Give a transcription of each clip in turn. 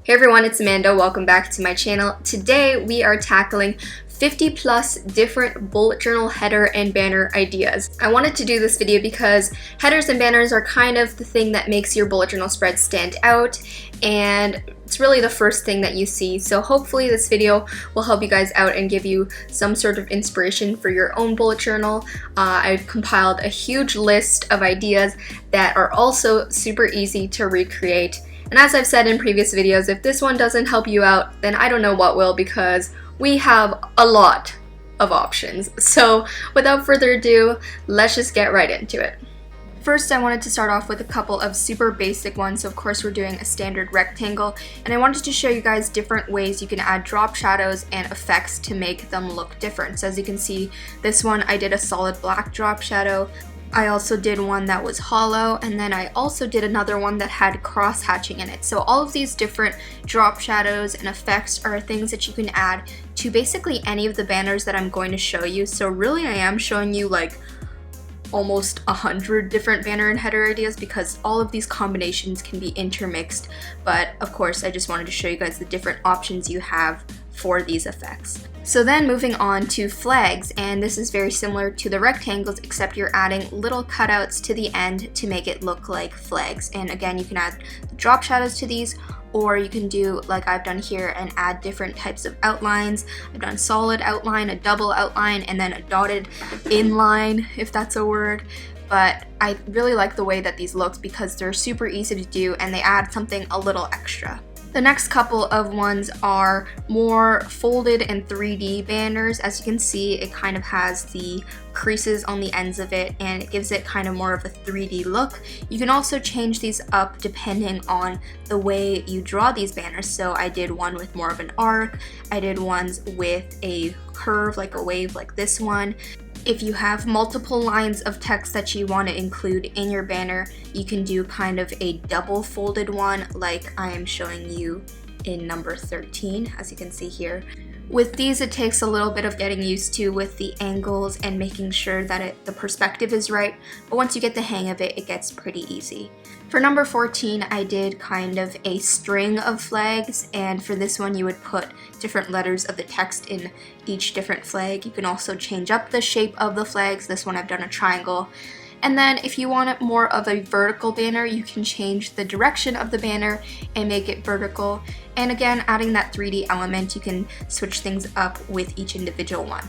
Hey everyone, it's Amanda. Welcome back to my channel. Today we are tackling 50 plus different bullet journal header and banner ideas. I wanted to do this video because headers and banners are kind of the thing that makes your bullet journal spread stand out, and it's really the first thing that you see. So hopefully this video will help you guys out and give you some sort of inspiration for your own bullet journal. I've compiled a huge list of ideas that are also super easy to recreate. And as I've said in previous videos, if this one doesn't help you out, then I don't know what will, because we have a lot of options. So without further ado, let's just get right into it. First, I wanted to start off with a couple of super basic ones. So of course we're doing a standard rectangle, and I wanted to show you guys different ways you can add drop shadows and effects to make them look different. So as you can see, this one I did a solid black drop shadow. I also did one that was hollow, and then I also did another one that had cross hatching in it. So all of these different drop shadows and effects are things that you can add to basically any of the banners that I'm going to show you. So really I am showing you like almost 100 different banner and header ideas, because all of these combinations can be intermixed. But of course I just wanted to show you guys the different options you have for these effects. So then moving on to flags, and this is very similar to the rectangles, except you're adding little cutouts to the end to make it look like flags. And again, you can add the drop shadows to these, or you can do like I've done here and add different types of outlines. I've done solid outline, a double outline, and then a dotted inline, if that's a word. But I really like the way that these look because they're super easy to do and they add something a little extra. The next couple of ones are more folded and 3D banners. As you can see, it kind of has the creases on the ends of it, and it gives it kind of more of a 3D look. You can also change these up depending on the way you draw these banners. So I did one with more of an arc. I did ones with a curve, like a wave like this one. If you have multiple lines of text that you want to include in your banner, you can do kind of a double folded one like I am showing you in number 13, as you can see here. With these, it takes a little bit of getting used to with the angles and making sure that the perspective is right, but once you get the hang of it, it gets pretty easy. For number 14, I did kind of a string of flags, and for this one you would put different letters of the text in each different flag. You can also change up the shape of the flags. This one I've done a triangle. And then if you want it more of a vertical banner, you can change the direction of the banner and make it vertical. And again, adding that 3D element, you can switch things up with each individual one.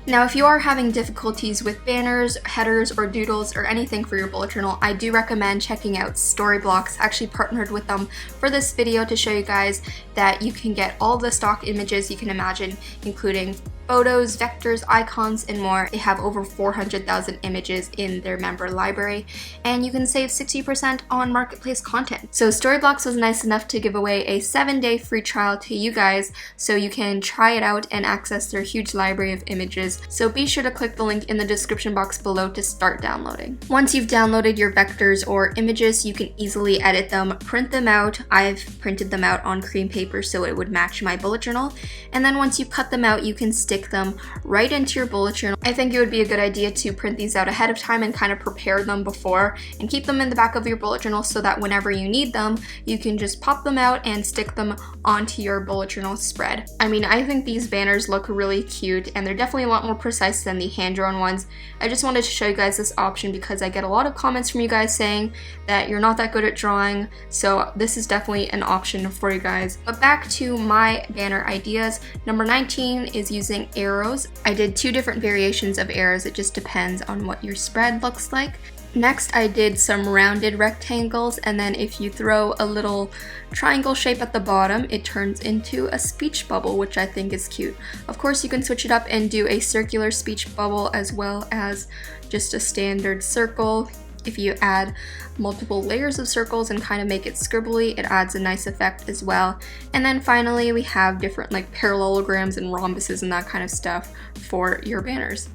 Now, if you are having difficulties with banners, headers, or doodles, or anything for your bullet journal, I do recommend checking out Storyblocks. I actually partnered with them for this video to show you guys that you can get all the stock images you can imagine, including photos, vectors, icons, and more. They have over 400,000 images in their member library, and you can save 60% on marketplace content. So Storyblocks was nice enough to give away a 7-day free trial to you guys, so you can try it out and access their huge library of images. So be sure to click the link in the description box below to start downloading. Once you've downloaded your vectors or images, you can easily edit them, print them out. I've printed them out on cream paper so it would match my bullet journal. And then once you cut them out, you can stick them right into your bullet journal. I think it would be a good idea to print these out ahead of time and kind of prepare them before and keep them in the back of your bullet journal so that whenever you need them, you can just pop them out and stick them onto your bullet journal spread. I mean, I think these banners look really cute, and they're definitely a lot more precise than the hand-drawn ones. I just wanted to show you guys this option because I get a lot of comments from you guys saying that you're not that good at drawing, so this is definitely an option for you guys. But back to my banner ideas. Number 19 is using arrows. I did 2 different variations of arrows. It just depends on what your spread looks like. Next, I did some rounded rectangles, and then if you throw a little triangle shape at the bottom, it turns into a speech bubble, which I think is cute. Of course, you can switch it up and do a circular speech bubble as well as just a standard circle. If you add multiple layers of circles and kind of make it scribbly, it adds a nice effect as well. And then finally, we have different like parallelograms and rhombuses and that kind of stuff for your banners.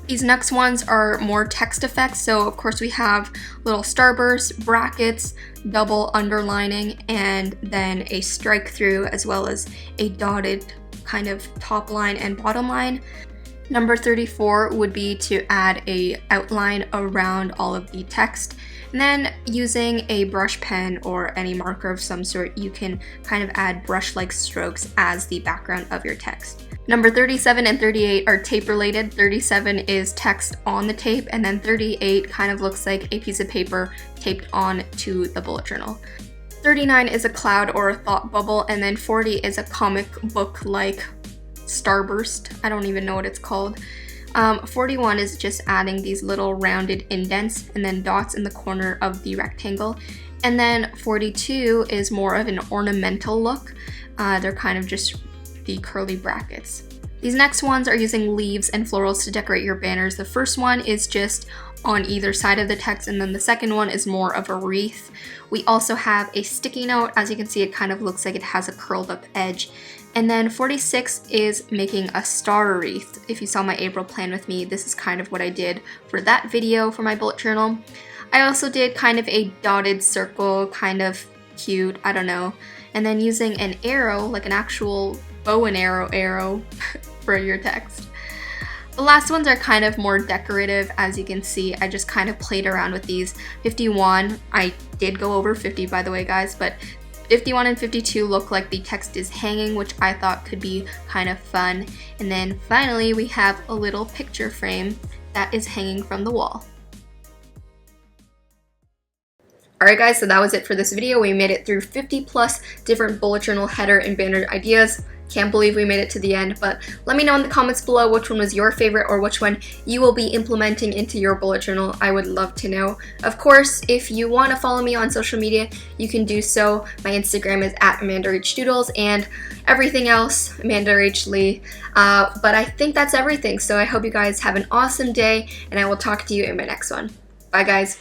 These next ones are more text effects, so of course we have little starbursts, brackets, double underlining, and then a strike through, as well as a dotted kind of top line and bottom line. Number 34 would be to add a outline around all of the text. And then using a brush pen or any marker of some sort, you can kind of add brush-like strokes as the background of your text. Number 37 and 38 are tape related. 37 is text on the tape, and then 38 kind of looks like a piece of paper taped on to the bullet journal. 39 is a cloud or a thought bubble, and then 40 is a comic book-like starburst. I don't even know what it's called. 41 is just adding these little rounded indents and then dots in the corner of the rectangle. And then 42 is more of an ornamental look. They're kind of just the curly brackets. These next ones are using leaves and florals to decorate your banners. The first one is just on either side of the text, and then the second one is more of a wreath. We also have a sticky note. As you can see, it kind of looks like it has a curled up edge. And then 46 is making a star wreath. If you saw my April plan with me, this is kind of what I did for that video for my bullet journal. I also did kind of a dotted circle, kind of cute, I don't know. And then using an arrow, like an actual bow and arrow for your text. The last ones are kind of more decorative. As you can see, I just kind of played around with these. 51, I did go over 50 by the way guys, but 51 and 52 look like the text is hanging, which I thought could be kind of fun. And then finally we have a little picture frame that is hanging from the wall. Alright guys, so that was it for this video. We made it through 50 plus different bullet journal header and banner ideas. Can't believe we made it to the end, but let me know in the comments below which one was your favorite or which one you will be implementing into your bullet journal. I would love to know. Of course, if you want to follow me on social media, you can do so. My Instagram is @AmandaRachDoodles, and everything else, AmandaRachLee. But I think that's everything, so I hope you guys have an awesome day, and I will talk to you in my next one. Bye guys.